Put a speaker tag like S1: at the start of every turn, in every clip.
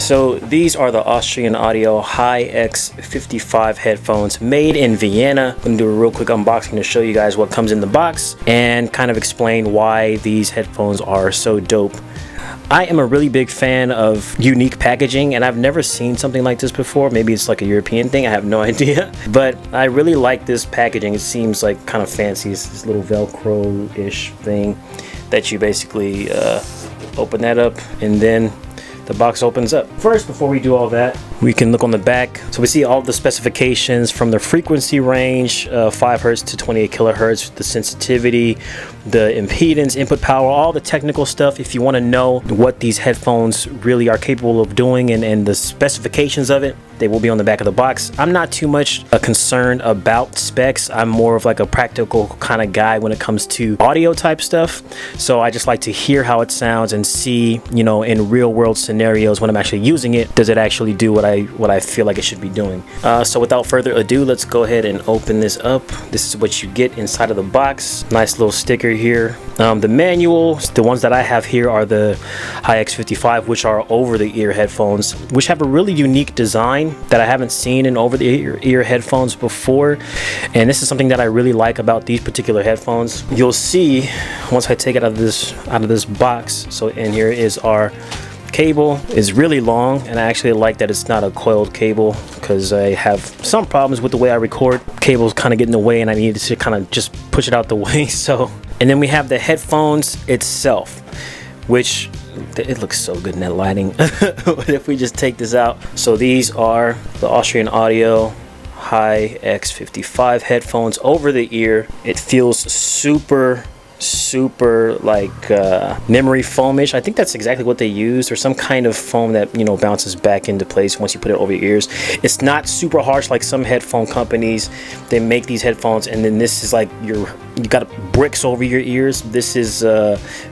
S1: So these are the Austrian Audio HX55 headphones made in Vienna. I'm gonna do a real quick unboxing to show you guys what comes in the box and kind of explain why these headphones are so dope. I am a really big fan of unique packaging, and I've never seen something like this before. Maybe it's like a European thing, I have no idea. But I really like this packaging. It seems like kind of fancy. It's this little Velcro-ish thing that you basically open that up and then the box opens up. First, before we do all that, we can look on the back. So we see all the specifications from the frequency range, 5 Hz to 28 kilohertz, the sensitivity, the impedance, input power, all the technical stuff. If you want to know what these headphones really are capable of doing and the specifications of it, they will be on the back of the box. I'm not too much concerned about specs. I'm more of like a practical kind of guy when it comes to audio type stuff. So I just like to hear how it sounds and see, you know, in real world scenarios when I'm actually using it, does it actually do what I feel like it should be doing. So without further ado, let's go ahead and open this up. This is what you get inside of the box. Nice little sticker here. The manuals, the ones that I have here are the HX55, which are over the ear headphones, which have a really unique design that I haven't seen in over the ear headphones before. And this is something that I really like about these particular headphones. You'll see once I take it out of this box. So in here is our cable. Is really long, and I actually like that it's not a coiled cable because I have some problems with the way I record. Cables kind of get in the way and I needed to kind of just push it out the way. So, and then we have the headphones itself, which it looks so good in that lighting. But if we just take this out, so these are the Austrian Audio HX55 headphones over the ear. It feels super like memory foamish. I think that's exactly what they used, or some kind of foam that, you know, bounces back into place once you put it over your ears. It's not super harsh like some headphone companies. They make these headphones and then this is like you got bricks over your ears. This is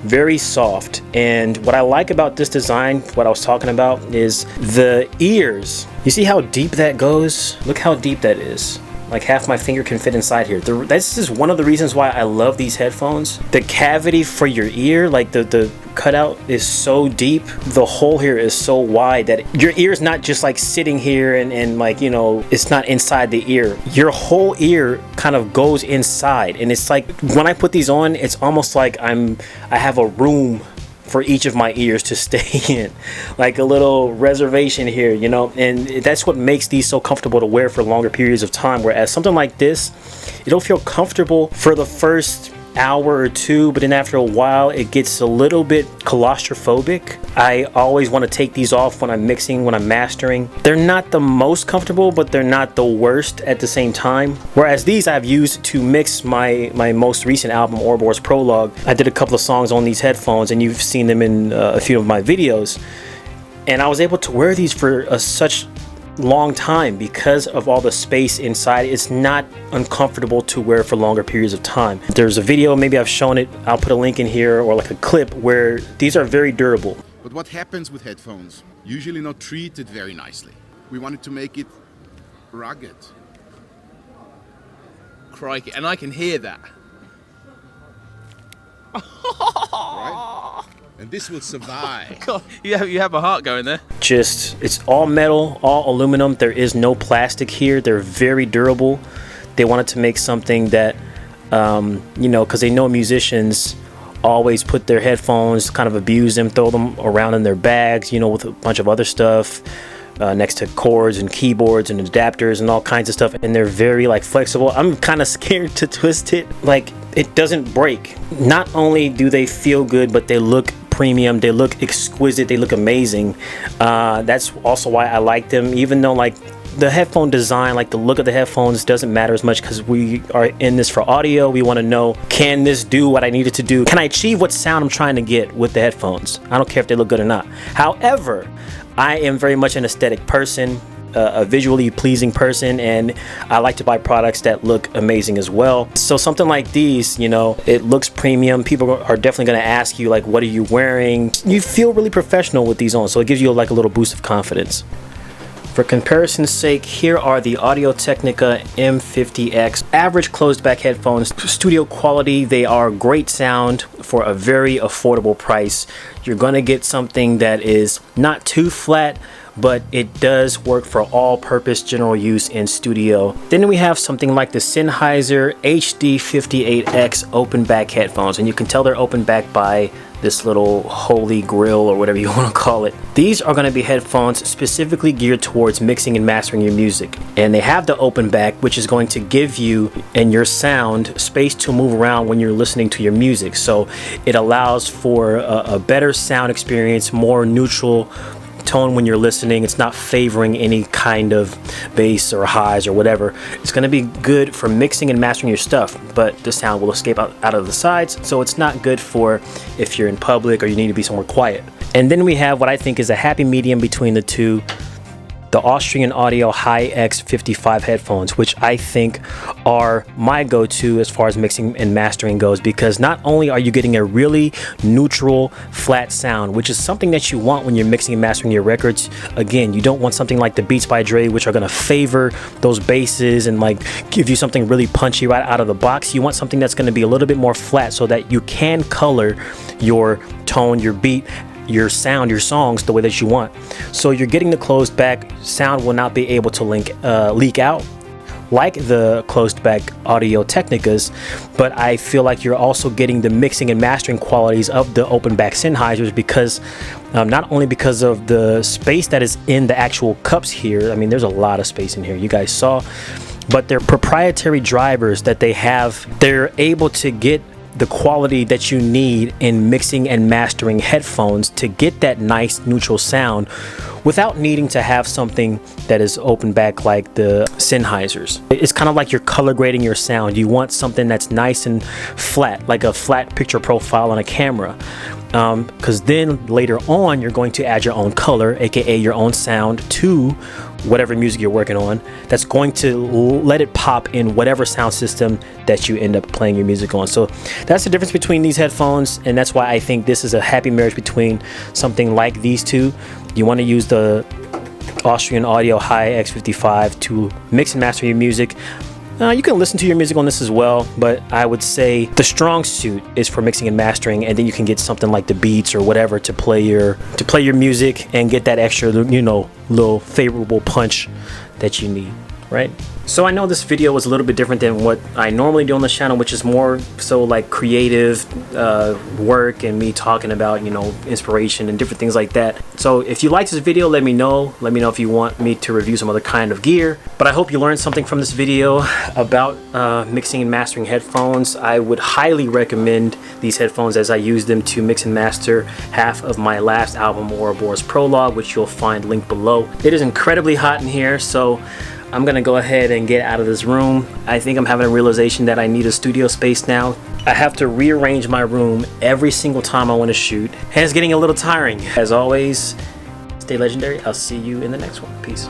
S1: very soft, and what I like about this design, what I was talking about, is the ears. You see how deep that goes? Look how deep that is. Like half my finger can fit inside here. This is one of the reasons why I love these headphones. The cavity for your ear, like the cutout is so deep. The hole here is so wide that your ear is not just like sitting here and like, you know, it's not inside the ear. Your whole ear kind of goes inside, and it's like when I put these on, it's almost like I have a room for each of my ears to stay in, like a little reservation here, you know. And that's what makes these so comfortable to wear for longer periods of time, whereas something like this, it'll feel comfortable for the first hour or two, but then after a while it gets a little bit claustrophobic. I always want to take these off when I'm mixing, when I'm mastering. They're not the most comfortable, but they're not the worst at the same time. Whereas these I've used to mix my most recent album, Ouroboros Prologue. I did a couple of songs on these headphones, and you've seen them in a few of my videos. And I was able to wear these for such long time because of all the space inside. It's not uncomfortable to wear for longer periods of time. There's a video, maybe I've shown it, I'll put a link in here, or like a clip, where these are very durable.
S2: But what happens with headphones? Usually not treated very nicely. We wanted to make it rugged.
S3: Crikey, and I can hear that.
S2: Right? And this will survive.
S3: God, you have a heart going there.
S1: It's all metal, all aluminum. There is no plastic here. They're very durable. They wanted to make something that, you know, because they know musicians always put their headphones, kind of abuse them, throw them around in their bags, you know, with a bunch of other stuff, next to cords and keyboards and adapters and all kinds of stuff. And they're very like flexible. I'm kind of scared to twist it. Like, it doesn't break. Not only do they feel good, but they look premium, they look exquisite, they look amazing. That's also why I like them, even though like the headphone design, like the look of the headphones doesn't matter as much, because we are in this for audio. We want to know, can this do what I need it to do? Can I achieve what sound I'm trying to get with the headphones? I don't care if they look good or not. However, I am very much an aesthetic person, a visually pleasing person, and I like to buy products that look amazing as well. So something like these, you know, it looks premium. People are definitely going to ask you like, what are you wearing? You feel really professional with these on, so it gives you like a little boost of confidence. For comparison's sake, here are the Audio Technica M50X average closed back headphones. Studio quality, they are great sound for a very affordable price. You're gonna get something that is not too flat, but it does work for all-purpose general use in studio. Then we have something like the Sennheiser HD58x open back headphones, and you can tell they're open back by this little holy grail or whatever you want to call it. These are going to be headphones specifically geared towards mixing and mastering your music, and they have the open back, which is going to give you and your sound space to move around when you're listening to your music. So it allows for a better sound experience, more neutral tone when you're listening. It's not favoring any kind of bass or highs or whatever. It's going to be good for mixing and mastering your stuff, but the sound will escape out of the sides, so it's not good for if you're in public or you need to be somewhere quiet. And then we have what I think is a happy medium between the two, the Austrian Audio HiX55 headphones, which I think are my go-to as far as mixing and mastering goes, because not only are you getting a really neutral, flat sound, which is something that you want when you're mixing and mastering your records. Again, you don't want something like the Beats by Dre, which are gonna favor those basses and like give you something really punchy right out of the box. You want something that's gonna be a little bit more flat so that you can color your tone, your beat, your sound, your songs the way that you want. So you're getting the closed back. Sound will not be able to leak out like the closed back Audio Technicas, but I feel like you're also getting the mixing and mastering qualities of the open back Sennheisers, because not only because of the space that is in the actual cups here. I mean, there's a lot of space in here, you guys saw, but their proprietary drivers that they have, they're able to get the quality that you need in mixing and mastering headphones to get that nice neutral sound without needing to have something that is open back like the Sennheisers. It's kind of like you're color grading your sound. You want something that's nice and flat, like a flat picture profile on a camera. Because then later on you're going to add your own color, aka your own sound, to whatever music you're working on, that's going to let it pop in whatever sound system that you end up playing your music on. So that's the difference between these headphones, and that's why I think this is a happy marriage between something like these two. You want to use the Austrian Audio HiX55 to mix and master your music. You can listen to your music on this as well, but I would say the strong suit is for mixing and mastering, and then you can get something like the Beats or whatever to play your music and get that extra, you know, little favorable punch that you need, right? So I know this video was a little bit different than what I normally do on the channel, which is more so like creative work and me talking about, you know, inspiration and different things like that. So if you liked this video, let me know. Let me know if you want me to review some other kind of gear. But I hope you learned something from this video about mixing and mastering headphones. I would highly recommend these headphones, as I use them to mix and master half of my last album, Ouroboros Prologue, which you'll find linked below. It is incredibly hot in here, so I'm gonna go ahead and get out of this room. I think I'm having a realization that I need a studio space now. I have to rearrange my room every single time I want to shoot, and it's getting a little tiring. As always, stay legendary. I'll see you in the next one. Peace.